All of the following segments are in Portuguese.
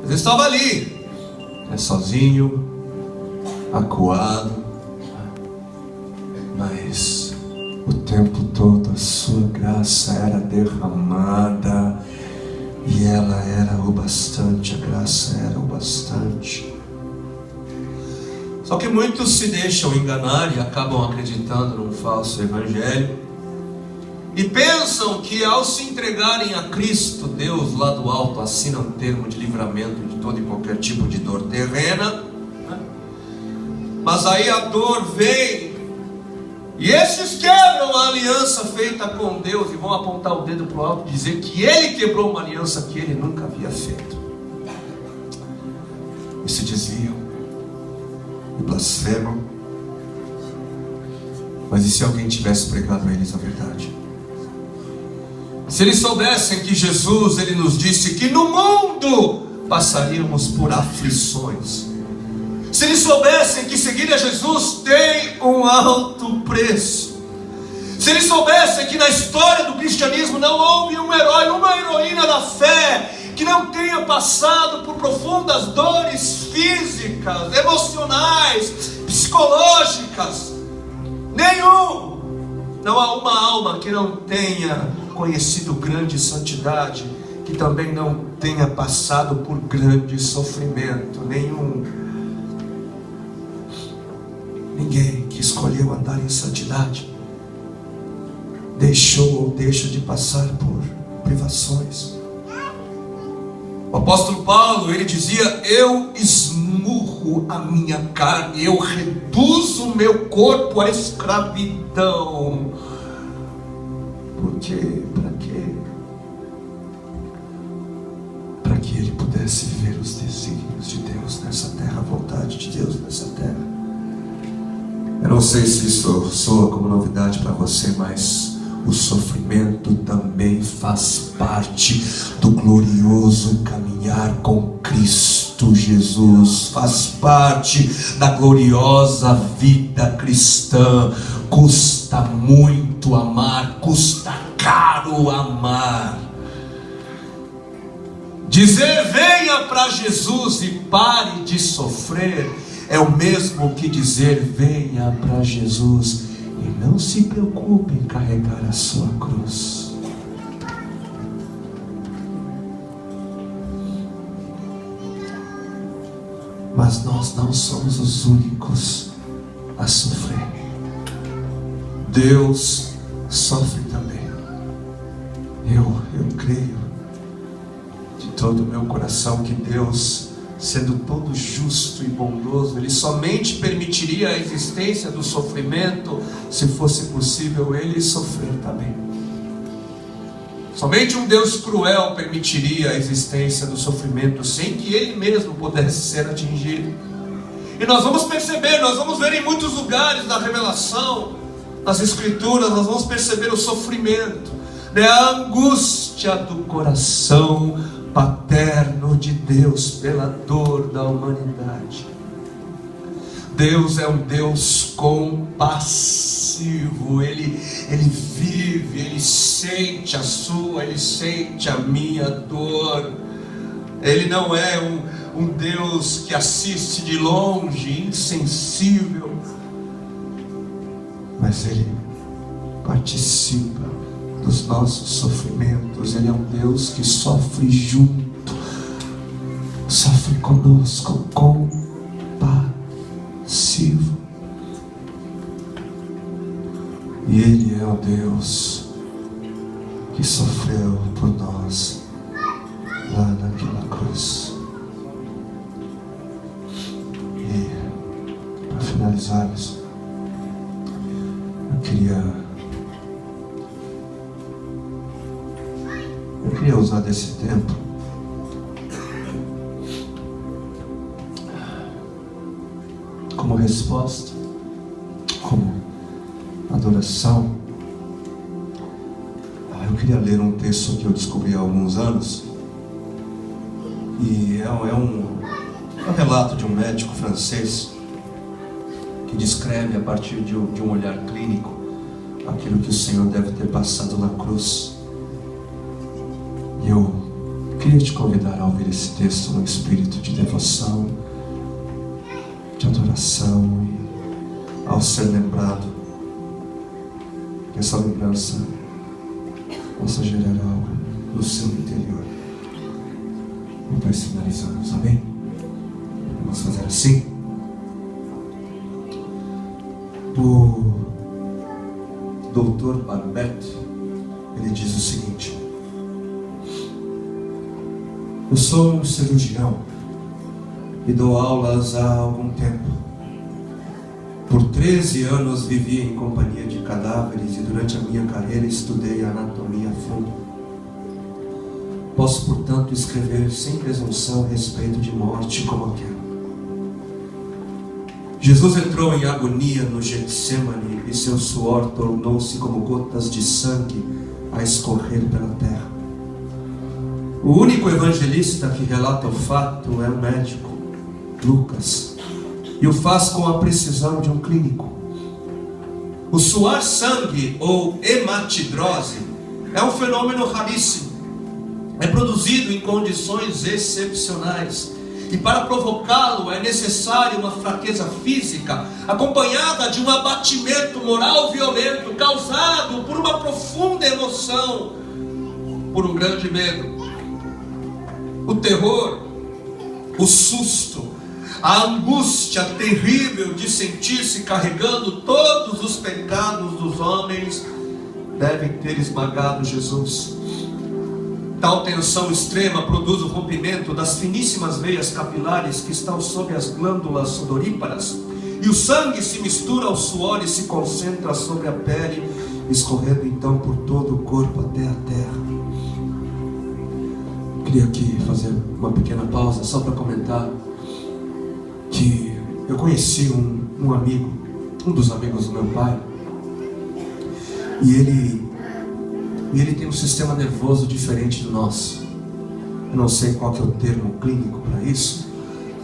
Ele estava ali, sozinho, acuado, mas o tempo todo a sua graça era derramada, e ela era o bastante, a graça era o bastante. Só que muitos se deixam enganar e acabam acreditando num falso evangelho, e pensam que ao se entregarem a Cristo, Deus lá do alto assina um termo de livramento de todo e qualquer tipo de dor terrena, né? Mas aí a dor vem, e esses quebram a aliança feita com Deus e vão apontar o dedo para o alto e dizer que ele quebrou uma aliança que ele nunca havia feito. E se desviam e blasfemam. Mas e se alguém tivesse pregado a eles a verdade? Se eles soubessem que Jesus, ele nos disse que no mundo passaríamos por aflições. Se eles soubessem que seguir a Jesus tem um alto preço. Se eles soubessem que na história do cristianismo não houve um herói, uma heroína da fé que não tenha passado por profundas dores físicas, emocionais, psicológicas, nenhum. Não há uma alma que não tenha conhecido grande santidade, que também não tenha passado por grande sofrimento. Ninguém que escolheu andar em santidade deixou ou deixa de passar por privações. O apóstolo Paulo, ele dizia: eu esmurro a minha carne, eu reduzo o meu corpo à escravidão. Porque para que ele pudesse ver os desígnios de Deus nessa terra, a vontade de Deus nessa terra. Eu não sei se isso soa como novidade para você, mas o sofrimento também faz parte do glorioso caminhar com Cristo Jesus, faz parte da gloriosa vida cristã. Custa muito amar, custa caro amar. Dizer venha para Jesus e pare de sofrer é o mesmo que dizer venha para Jesus e não se preocupe em carregar a sua cruz. Mas nós não somos os únicos a sofrer. Deus sofre também. Eu creio de todo o meu coração que Deus, sendo todo justo e bondoso, Ele somente permitiria a existência do sofrimento se fosse possível Ele sofrer também. Somente um Deus cruel permitiria a existência do sofrimento sem que Ele mesmo pudesse ser atingido. E nós vamos perceber, nós vamos ver em muitos lugares da revelação, nas Escrituras, nós vamos perceber o sofrimento, né? A angústia do coração paterno de Deus pela dor da humanidade. Deus é um Deus compassivo. Ele vive, Ele sente a sua, Ele sente a minha dor. Ele não é um Deus que assiste de longe, insensível, mas Ele participa dos nossos sofrimentos. Ele é um Deus que sofre junto, sofre conosco, compassivo. E Ele é o Deus que sofreu por nós lá naquela cruz. E para finalizarmos, eu queria usar desse tempo como resposta, como adoração. Eu queria ler um texto que eu descobri há alguns anos, e é um relato de um médico francês que descreve a partir de um olhar clínico aquilo que o Senhor deve ter passado na cruz. E eu Queria te convidar a ouvir esse texto no espírito de devoção, de adoração, e ao ser lembrado, que essa lembrança possa gerar algo no seu interior. E nós finalizamos, amém? Vamos fazer assim. O Dr. Barbet, ele diz o seguinte: eu sou um cirurgião e dou aulas há algum tempo. Por 13 anos vivi em companhia de cadáveres e durante a minha carreira estudei a anatomia a fundo. Posso, portanto, escrever sem presunção a respeito de morte como aquela. Jesus entrou em agonia no Getsemane e seu suor tornou-se como gotas de sangue a escorrer pela terra. O único evangelista que relata o fato é o médico, Lucas, e o faz com a precisão de um clínico. O suar sangue, ou hematidrose, é um fenômeno raríssimo. É produzido em condições excepcionais, e para provocá-lo é necessário uma fraqueza física, acompanhada de um abatimento moral violento, causado por uma profunda emoção, por um grande medo. O terror, o susto, a angústia terrível de sentir-se carregando todos os pecados dos homens devem ter esmagado Jesus. Tal tensão extrema produz o rompimento das finíssimas veias capilares que estão sob as glândulas sudoríparas, e o sangue se mistura ao suor e se concentra sobre a pele, escorrendo então por todo o corpo até a terra. Queria aqui fazer uma pequena pausa só para comentar que eu conheci um amigo, um dos amigos do meu pai, e ele tem um sistema nervoso diferente do nosso. Eu não sei qual que é o termo clínico para isso,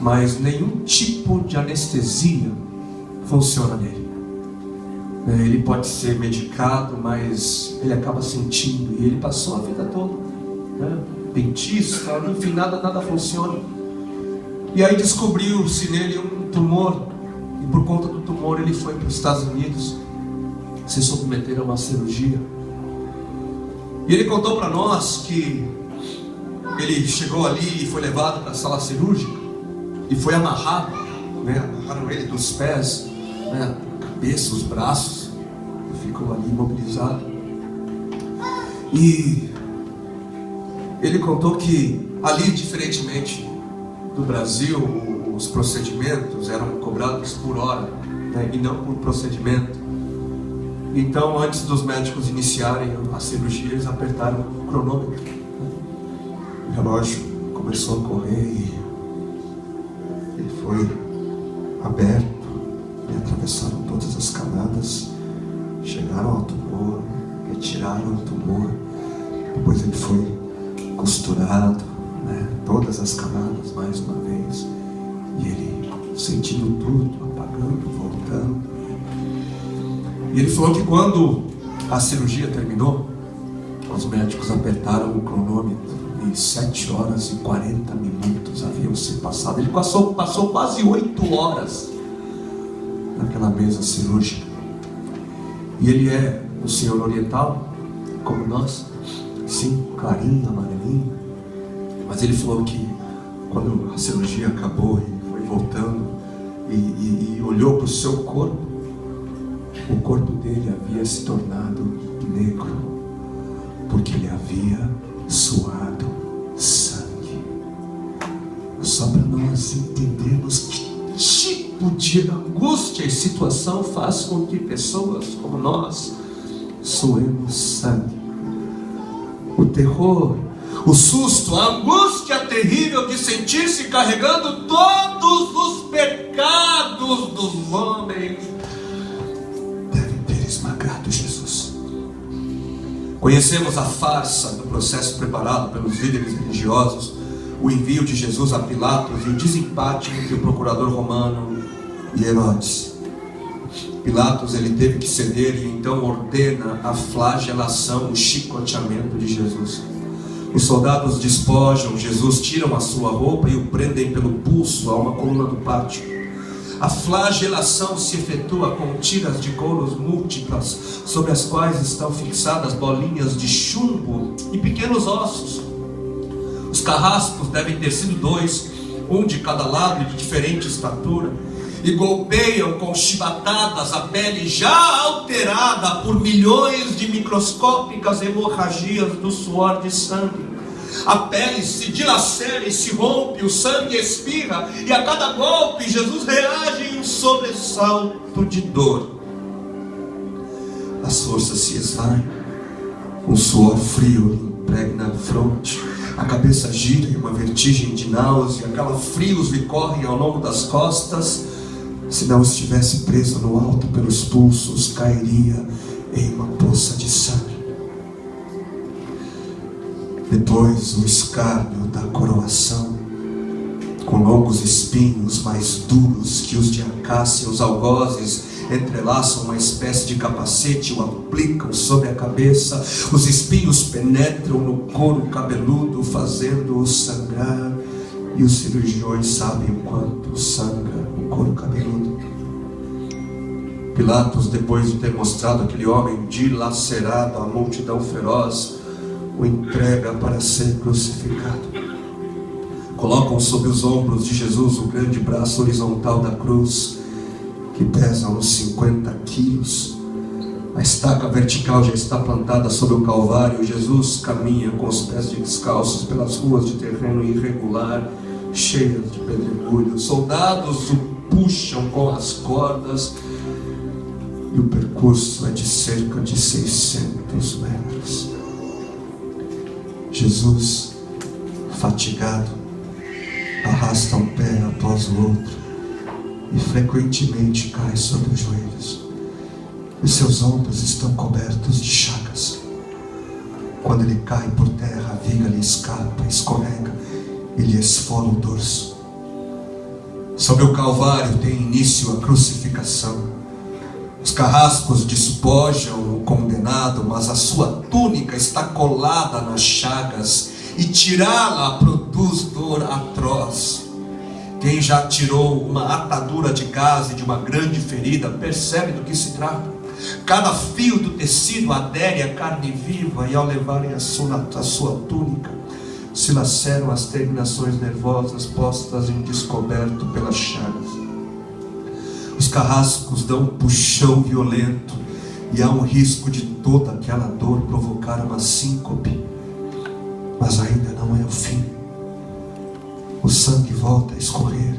mas nenhum tipo de anestesia funciona nele. Ele pode ser medicado, mas ele acaba sentindo, e ele passou a vida toda, dentista, enfim, nada funciona. E aí descobriu-se nele um tumor, e por conta do tumor ele foi para os Estados Unidos se submeter a uma cirurgia. E ele contou para nós que ele chegou ali e foi levado para a sala cirúrgica e foi amarrado, amarraram ele dos pés, a cabeça, os braços, e ficou ali imobilizado. E ele contou que ali, diferentemente do Brasil, os procedimentos eram cobrados por hora, e não por procedimento. Então, antes dos médicos iniciarem a cirurgia, eles apertaram o cronômetro. O relógio começou a correr e ele foi aberto, e atravessaram todas as camadas, chegaram ao tumor, retiraram o tumor, depois ele foi costurado, todas as camadas mais uma vez, e ele sentindo tudo, apagando, voltando. E ele falou que quando a cirurgia terminou, os médicos apertaram o cronômetro e 7 horas e 40 minutos haviam se passado. Ele passou quase 8 horas naquela mesa cirúrgica. E ele é um senhor oriental, como nós, sim, clarinho, amarelinho. Mas ele falou que quando a cirurgia acabou e foi voltando e olhou para o seu corpo, o corpo dele havia se tornado negro, porque ele havia suado sangue. Só para nós entendermos que tipo de angústia e situação faz com que pessoas como nós suemos sangue. O terror, o susto, a angústia terrível de sentir-se carregando todos os pecados dos homens esmagado Jesus. Conhecemos a farsa do processo preparado pelos líderes religiosos, o envio de Jesus a Pilatos e o desempate entre o procurador romano e Herodes. Pilatos ele teve que ceder e então ordena a flagelação, o chicoteamento de Jesus. Os soldados despojam Jesus, tiram a sua roupa e o prendem pelo pulso a uma coluna do pátio. A flagelação se efetua com tiras de couros múltiplas, sobre as quais estão fixadas bolinhas de chumbo e pequenos ossos. Os carrascos devem ter sido 2, um de cada lado e de diferente estatura, e golpeiam com chibatadas a pele já alterada por milhões de microscópicas hemorragias do suor de sangue. A pele se dilacera e se rompe, o sangue espirra, e a cada golpe Jesus reage em um sobressalto de dor. As forças se esvaem, um suor frio lhe impregna a fronte, a cabeça gira em uma vertigem de náusea, calafrios lhe correm ao longo das costas. Se não estivesse preso no alto pelos pulsos, cairia em uma poça de sangue. Depois o escárnio da coroação, com longos espinhos mais duros que os de acácia. Os algozes entrelaçam uma espécie de capacete, o aplicam sobre a cabeça. Os espinhos penetram no couro cabeludo, fazendo-o sangrar, e os cirurgiões sabem o quanto sangra o couro cabeludo. Pilatos, depois de ter mostrado aquele homem dilacerado à multidão feroz, o entrega para ser crucificado. Colocam sobre os ombros de Jesus o grande braço horizontal da cruz, que pesa uns 50 quilos. A estaca vertical já está plantada sobre o Calvário. Jesus caminha com os pés descalços pelas ruas de terreno irregular, cheias de pedregulho. Soldados o puxam com as cordas, e o percurso é de cerca de 600 metros. Jesus, fatigado, arrasta um pé após o outro e frequentemente cai sobre os joelhos. E seus ombros estão cobertos de chagas. Quando ele cai por terra, a viga lhe escapa, escorrega e lhe esfola o dorso. Sobre o Calvário tem início a crucificação. Os carrascos despojam o condenado, mas a sua túnica está colada nas chagas, e tirá-la produz dor atroz. Quem já tirou uma atadura de gaze de uma grande ferida percebe do que se trata. Cada fio do tecido adere à carne viva, e ao levarem a sua túnica, se laceram as terminações nervosas postas em descoberto pelas chagas. Os carrascos dão um puxão violento, e há um risco de toda aquela dor provocar uma síncope. Mas ainda não é o fim. O sangue volta a escorrer.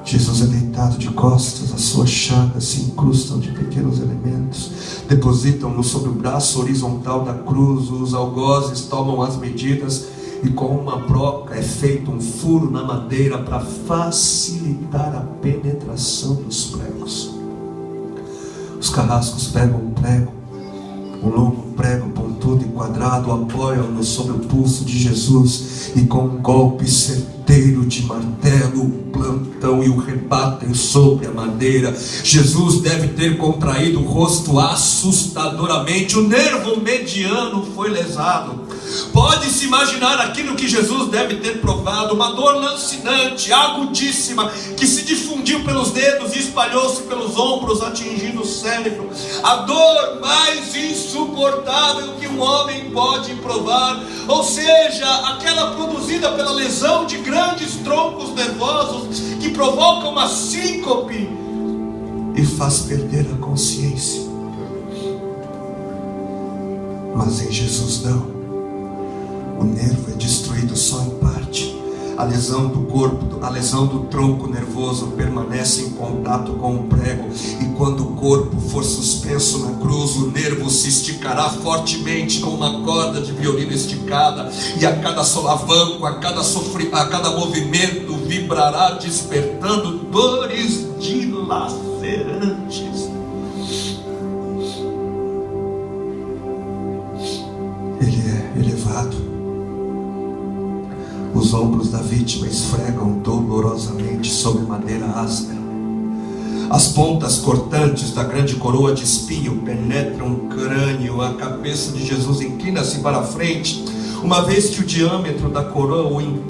Jesus é deitado de costas, as suas chagas se incrustam de pequenos elementos, depositam-no sobre o braço horizontal da cruz. Os algozes tomam as medidas, e com uma broca é feito um furo na madeira para facilitar a penetração dos pregos. Os carrascos pegam um prego, um longo prego pontudo e quadrado, apoiam-no sobre o pulso de Jesus, e com um golpe certeiro de martelo o plantam e o rebatem sobre a madeira. Jesus deve ter contraído o rosto assustadoramente. O nervo mediano foi lesado. Pode-se imaginar aquilo que Jesus deve ter provado: uma dor lancinante, agudíssima, que se difundiu pelos dedos e espalhou-se pelos ombros, atingindo o cérebro. A dor mais insuportável que um homem pode provar, ou seja, aquela produzida pela lesão de grandes troncos nervosos, que provoca uma síncope e faz perder a consciência. Mas em Jesus não. O nervo é destruído só em parte. A lesão do corpo, a lesão do tronco nervoso permanece em contato com o prego, e quando o corpo for suspenso na cruz, o nervo se esticará fortemente com uma corda de violino esticada, e a cada solavanco, a cada movimento vibrará, despertando dores dilacerantes. Ele é elevado. Os ombros da vítima esfregam dolorosamente sobre madeira áspera. As pontas cortantes da grande coroa de espinho penetram o crânio. A cabeça de Jesus inclina-se para a frente. uma vez que o diâmetro da coroa o impede